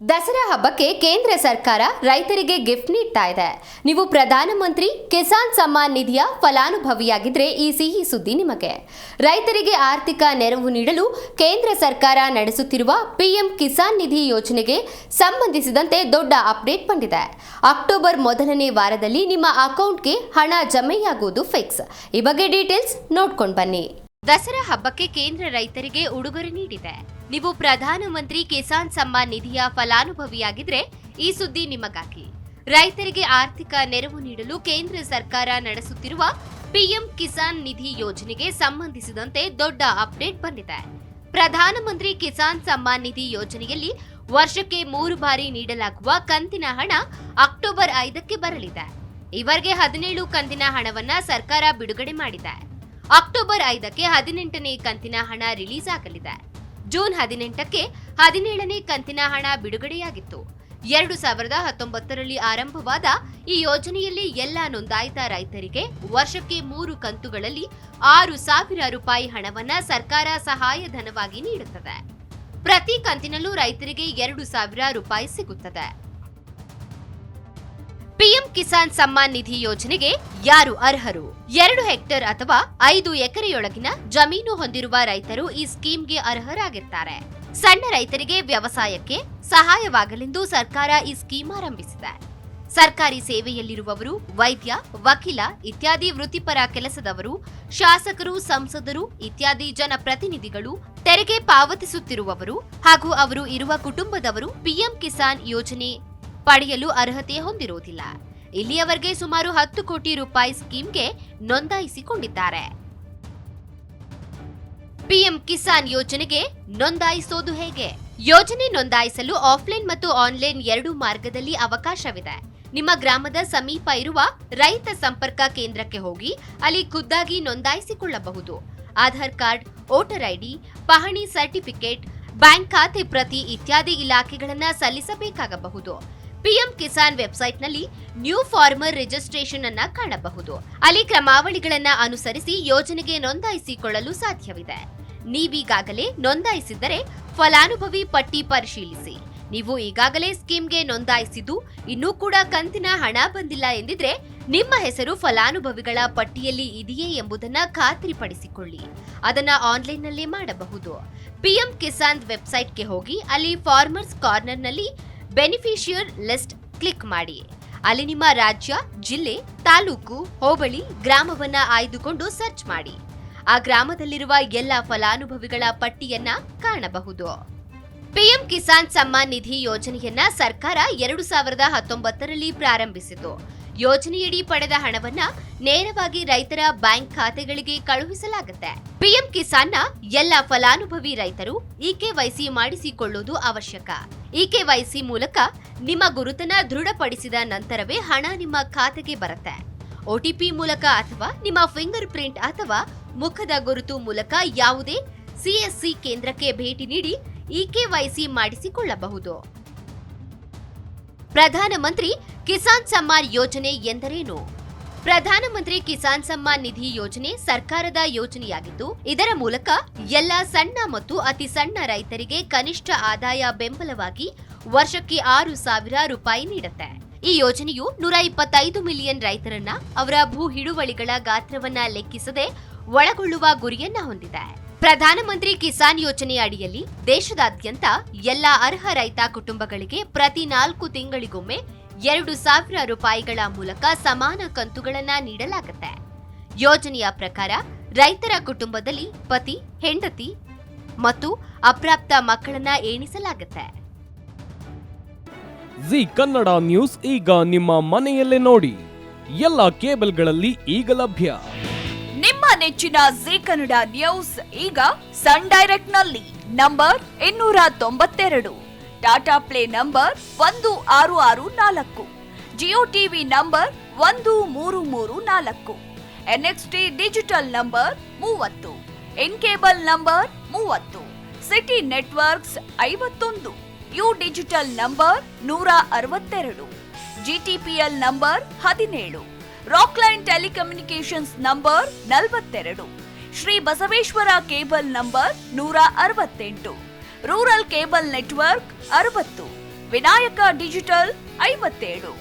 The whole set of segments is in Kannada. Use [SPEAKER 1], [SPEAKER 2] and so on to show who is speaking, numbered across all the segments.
[SPEAKER 1] ದಸರಾ ಹಬ್ಬಕ್ಕೆ ಕೇಂದ್ರ ಸರ್ಕಾರ ರೈತರಿಗೆ ಗಿಫ್ಟ್ ನೀಡ್ತಾ ಇದೆ. ನೀವು ಪ್ರಧಾನಮಂತ್ರಿ ಕಿಸಾನ್ ಸಮ್ಮಾನ್ ನಿಧಿಯ ಫಲಾನುಭವಿಯಾಗಿದ್ರೆ ಈ ಸಿಹಿ ಸುದ್ದಿ ನಿಮಗೆ. ರೈತರಿಗೆ ಆರ್ಥಿಕ ನೆರವು ನೀಡಲು ಕೇಂದ್ರ ಸರ್ಕಾರ ನಡೆಸುತ್ತಿರುವ ಪಿಎಂ ಕಿಸಾನ್ ನಿಧಿ ಯೋಜನೆಗೆ ಸಂಬಂಧಿಸಿದಂತೆ ದೊಡ್ಡ ಅಪ್ಡೇಟ್ ಬಂದಿದೆ. ಅಕ್ಟೋಬರ್ ಮೊದಲನೇ ವಾರದಲ್ಲಿ ನಿಮ್ಮ ಅಕೌಂಟ್ಗೆ ಹಣ ಜಮೆಯಾಗುವುದು ಫಿಕ್ಸ್. ಈ ಬಗ್ಗೆ ಡೀಟೇಲ್ಸ್ ನೋಡ್ಕೊಂಡು ಬನ್ನಿ. ದಸರಾ ಹಬ್ಬಕ್ಕೆ ಕೇಂದ್ರ ರೈತರಿಗೆ ಉಡುಗೊರೆ ನೀಡಿದೆ. ನೀವು ಪ್ರಧಾನಮಂತ್ರಿ ಕಿಸಾನ್ ಸಮ್ಮಾನ್ ನಿಧಿಯ ಫಲಾನುಭವಿಯಾಗಿದ್ರೆ ಈ ಸುದ್ದಿ ನಿಮಗಾಗಿ. ರೈತರಿಗೆ ಆರ್ಥಿಕ ನೆರವು ನೀಡಲು ಕೇಂದ್ರ ಸರ್ಕಾರ ನಡೆಸುತ್ತಿರುವ ಪಿಎಂ ಕಿಸಾನ್ ನಿಧಿ ಯೋಜನೆಗೆ ಸಂಬಂಧಿಸಿದಂತೆ ದೊಡ್ಡ ಅಪ್ಡೇಟ್ ಬಂದಿದೆ. ಪ್ರಧಾನಮಂತ್ರಿ ಕಿಸಾನ್ ಸಮ್ಮಾನ್ ನಿಧಿ ಯೋಜನೆಯಲ್ಲಿ ವರ್ಷಕ್ಕೆ 3 ಬಾರಿ ನೀಡಲಾಗುವ ಕಂತಿನ ಹಣ ಅಕ್ಟೋಬರ್ 5ಕ್ಕೆ ಬರಲಿದೆ. ಈವರೆಗೆ 17 ಕಂತಿನ ಹಣವನ್ನ ಸರ್ಕಾರ ಬಿಡುಗಡೆ ಮಾಡಿದೆ. ಅಕ್ಟೋಬರ್ 5ಕ್ಕೆ 18ನೇ ಕಂತಿನ ಹಣ ರಿಲೀಸ್ ಆಗಲಿದೆ. ಜೂನ್ 18ಕ್ಕೆ 17ನೇ ಕಂತಿನ ಹಣ ಬಿಡುಗಡೆಯಾಗಿತ್ತು. 2019ರಲ್ಲಿ ಆರಂಭವಾದ ಈ ಯೋಜನೆಯಲ್ಲಿ ಎಲ್ಲ ನೋಂದಾಯಿತ ರೈತರಿಗೆ ವರ್ಷಕ್ಕೆ 3 ಕಂತುಗಳಲ್ಲಿ 6,000 ರೂಪಾಯಿ ಹಣವನ್ನ ಸರ್ಕಾರ ಸಹಾಯಧನವಾಗಿ ನೀಡುತ್ತದೆ. ಪ್ರತಿ ಕಂತಿನಲ್ಲೂ ರೈತರಿಗೆ 2,000 ರೂಪಾಯಿ ಸಿಗುತ್ತದೆ. ಪಿಎಂ ಕಿಸಾನ್ ಸಮ್ಮಾನ್ ನಿಧಿ ಯೋಜನೆಗೆ ಯಾರು ಅರ್ಹರು? 2 ಹೆಕ್ಟೇರ್ ಅಥವಾ 5 ಎಕರೆಯೊಳಗಿನ ಜಮೀನು ಹೊಂದಿರುವ ರೈತರು ಈ ಸ್ಕೀಮ್ಗೆ ಅರ್ಹರಾಗಿರ್ತಾರೆ. ಸಣ್ಣ ರೈತರಿಗೆ ವ್ಯವಸಾಯಕ್ಕೆ ಸಹಾಯವಾಗಲೆಂದು ಸರ್ಕಾರ ಈ ಸ್ಕೀಮ್ ಆರಂಭಿಸಿದೆ. ಸರ್ಕಾರಿ ಸೇವೆಯಲ್ಲಿರುವವರು, ವೈದ್ಯ, ವಕೀಲ ಇತ್ಯಾದಿ ವೃತ್ತಿಪರ ಕೆಲಸದವರು, ಶಾಸಕರು, ಸಂಸದರು ಇತ್ಯಾದಿ ಜನಪ್ರತಿನಿಧಿಗಳು, ತೆರಿಗೆ ಪಾವತಿಸುತ್ತಿರುವವರು ಹಾಗೂ ಅವರು ಇರುವ ಕುಟುಂಬದವರು ಪಿಎಂ ಕಿಸಾನ್ ಯೋಜನೆ ಪಡೆಯಲು ಅರ್ಹತೆ ಹೊಂದಿರುವುದಿಲ್ಲ. ಇಲ್ಲಿಯವರೆಗೆ ಸುಮಾರು 10 ಕೋಟಿ ರೂಪಾಯಿ ಸ್ಕೀಮ್ಗೆ ನೋಂದಾಯಿಸಿಕೊಂಡಿದ್ದಾರೆ. ಪಿಎಂ ಕಿಸಾನ್ ಯೋಜನೆಗೆ ನೋಂದಾಯಿಸೋದು ಹೇಗೆ? ಯೋಜನೆ ನೋಂದಾಯಿಸಲು ಆಫ್ಲೈನ್ ಮತ್ತು ಆನ್ಲೈನ್ 2 ಮಾರ್ಗದಲ್ಲಿ ಅವಕಾಶವಿದೆ. ನಿಮ್ಮ ಗ್ರಾಮದ ಸಮೀಪ ಇರುವ ರೈತ ಸಂಪರ್ಕ ಕೇಂದ್ರಕ್ಕೆ ಹೋಗಿ ಅಲ್ಲಿ ಖುದ್ದಾಗಿ ನೋಂದಾಯಿಸಿಕೊಳ್ಳಬಹುದು. ಆಧಾರ್ ಕಾರ್ಡ್, ವೋಟರ್ ಐಡಿ, ಪಹಣಿ ಸರ್ಟಿಫಿಕೇಟ್, ಬ್ಯಾಂಕ್ ಖಾತೆ ಪ್ರತಿ ಇತ್ಯಾದಿ ಇಲಾಖೆಗಳನ್ನು ಸಲ್ಲಿಸಬೇಕಾಗಬಹುದು. ಪಿಎಂ ಕಿಸಾನ್ ವೆಬ್ಸೈಟ್ನಲ್ಲಿ ನ್ಯೂ ಫಾರ್ಮರ್ ರಿಜಿಸ್ಟ್ರೇಷನ್ ಅನ್ನ ಕಾಣಬಹುದು. ಅಲ್ಲಿ ಕ್ರಮಾವಳಿಗಳನ್ನ ಅನುಸರಿಸಿ ಯೋಜನೆಗೆ ನೋಂದಾಯಿಸಿಕೊಳ್ಳಲು ಸಾಧ್ಯವಿದೆ. ನೀವೀಗಾಗಲೇ ನೋಂದಾಯಿಸಿದ್ದರೆ ಫಲಾನುಭವಿ ಪಟ್ಟಿ ಪರಿಶೀಲಿಸಿ. ನೀವು ಈಗಾಗಲೇ ಸ್ಕೀಮ್ಗೆ ನೋಂದಾಯಿಸಿದ್ದು ಇನ್ನೂ ಕೂಡ ಕಂತಿನ ಹಣ ಬಂದಿಲ್ಲ ಎಂದಿದ್ರೆ ನಿಮ್ಮ ಹೆಸರು ಫಲಾನುಭವಿಗಳ ಪಟ್ಟಿಯಲ್ಲಿ ಇದೆಯೇ ಎಂಬುದನ್ನ ಖಾತ್ರಿಪಡಿಸಿಕೊಳ್ಳಿ. ಅದನ್ನ ಆನ್ಲೈನ್ನಲ್ಲೇ ಮಾಡಬಹುದು. ಪಿಎಂ ಕಿಸಾನ್ ವೆಬ್ಸೈಟ್ಗೆ ಹೋಗಿ ಅಲ್ಲಿ ಫಾರ್ಮರ್ಸ್ ಕಾರ್ನರ್ನಲ್ಲಿ ಬೆನಿಫಿಷಿಯರ್ ಲಿಸ್ಟ್ ಕ್ಲಿಕ್ ಮಾಡಿ. ಅಲ್ಲಿ ನಿಮ್ಮ ರಾಜ್ಯ, ಜಿಲ್ಲೆ, ತಾಲೂಕು, ಹೋಬಳಿ, ಗ್ರಾಮವನ್ನ ಆಯ್ದುಕೊಂಡು ಸರ್ಚ್ ಮಾಡಿ. ಆ ಗ್ರಾಮದಲ್ಲಿರುವ ಎಲ್ಲ ಫಲಾನುಭವಿಗಳ ಪಟ್ಟಿಯನ್ನ ಕಾಣಬಹುದು. ಪಿಎಂ ಕಿಸಾನ್ ಸಮ್ಮಾನ್ ನಿಧಿ ಯೋಜನೆಯನ್ನ ಸರ್ಕಾರ 2019ರಲ್ಲಿ ಪ್ರಾರಂಭಿಸಿತು. ಯೋಜನೆಯಡಿ ಪಡೆದ ಹಣವನ್ನ ನೇರವಾಗಿ ರೈತರ ಬ್ಯಾಂಕ್ ಖಾತೆಗಳಿಗೆ ಕಳುಹಿಸಲಾಗುತ್ತೆ. ಪಿಎಂ ಕಿಸಾನ್ನ ಎಲ್ಲ ಫಲಾನುಭವಿ ರೈತರು ಇಕೆವೈಸಿ ಮಾಡಿಸಿಕೊಳ್ಳುವುದು ಅವಶ್ಯಕ. ಇಕೆವೈಸಿ ಮೂಲಕ ನಿಮ್ಮ ಗುರುತನ್ನ ದೃಢಪಡಿಸಿದ ನಂತರವೇ ಹಣ ನಿಮ್ಮ ಖಾತೆಗೆ ಬರುತ್ತೆ. ಒಟಿಪಿ ಮೂಲಕ ಅಥವಾ ನಿಮ್ಮ ಫಿಂಗರ್ ಪ್ರಿಂಟ್ ಅಥವಾ ಮುಖದ ಗುರುತು ಮೂಲಕ ಯಾವುದೇ ಸಿಎಸ್ಸಿ ಕೇಂದ್ರಕ್ಕೆ ಭೇಟಿ ನೀಡಿ ಇಕೆವೈಸಿ ಮಾಡಿಸಿಕೊಳ್ಳಬಹುದು. ಪ್ರಧಾನಮಂತ್ರಿ ಕಿಸಾನ್ ಸಮ್ಮಾನ್ ಯೋಜನೆ ಎಂದರೇನು? ಪ್ರಧಾನಮಂತ್ರಿ ಕಿಸಾನ್ ಸಮ್ಮಾನ್ ನಿಧಿ ಯೋಜನೆ ಸರ್ಕಾರದ ಯೋಜನೆಯಾಗಿದ್ದು, ಇದರ ಮೂಲಕ ಎಲ್ಲ ಸಣ್ಣ ಮತ್ತು ಅತಿ ಸಣ್ಣ ರೈತರಿಗೆ ಕನಿಷ್ಠ ಆದಾಯ ಬೆಂಬಲವಾಗಿ ವರ್ಷಕ್ಕೆ 6,000 ರೂಪಾಯಿ ನೀಡುತ್ತೆ. ಈ ಯೋಜನೆಯು 125 ಮಿಲಿಯನ್ ರೈತರನ್ನ ಅವರ ಭೂ ಹಿಡುವಳಿಗಳ ಗಾತ್ರವನ್ನ ಲೆಕ್ಕಿಸದೆ ಒಳಗೊಳ್ಳುವ ಗುರಿಯನ್ನ ಹೊಂದಿದೆ. ಪ್ರಧಾನಮಂತ್ರಿ ಕಿಸಾನ್ ಯೋಜನೆ ಅಡಿಯಲ್ಲಿ ದೇಶದಾದ್ಯಂತ ಎಲ್ಲ ಅರ್ಹ ರೈತ ಕುಟುಂಬಗಳಿಗೆ ಪ್ರತಿ 4 ತಿಂಗಳಿಗೊಮ್ಮೆ 2,000 ರೂಪಾಯಿಗಳ ಮೂಲಕ ಸಮಾನ ಕಂತುಗಳನ್ನ ನೀಡಲಾಗುತ್ತೆ. ಯೋಜನೆಯ ಪ್ರಕಾರ ರೈತರ ಕುಟುಂಬದಲ್ಲಿ ಪತಿ, ಹೆಂಡತಿ ಮತ್ತು ಅಪ್ರಾಪ್ತ ಮಕ್ಕಳನ್ನ ಎಣಿಸಲಾಗುತ್ತೆ.
[SPEAKER 2] ಜಿ ಕನ್ನಡ ನ್ಯೂಸ್ ಈಗ ನಿಮ್ಮ ಮನೆಯಲ್ಲೇ ನೋಡಿ. ಎಲ್ಲ ಕೇಬಲ್ಗಳಲ್ಲಿ ಈಗ ಲಭ್ಯ.
[SPEAKER 3] ನಿಮ್ಮ ನೆಚ್ಚಿನ ಜಿ ಕನ್ನಡ ನ್ಯೂಸ್ ಈಗ ಸನ್ ಡೈರೆಕ್ಟ್ ನಲ್ಲಿ number 292, Tata play number 1664, Jio TV number 1334, NXT digital number 30, in cable number 30, city networks 51, U digital number 162, GTPL number 17, Rockline telecommunications number 42, Shri Basaveshwara cable number 168, rural cable network 60, Vinayaka digital 57,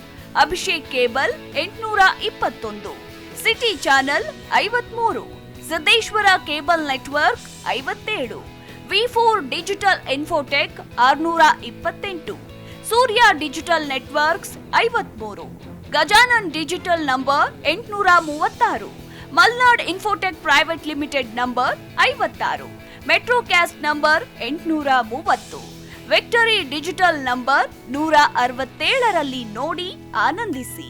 [SPEAKER 3] Abhishek cable 821, city channel 53, Siddeshwara cable network 57, V4 digital Infotech 628, Surya digital networks 53, Gajanan digital number 836, Malnad infotech private limited number 56, Metrocast number 830, Victory digital number 167ರಲ್ಲಿ ನೋಡಿ ಆನಂದಿಸಿ.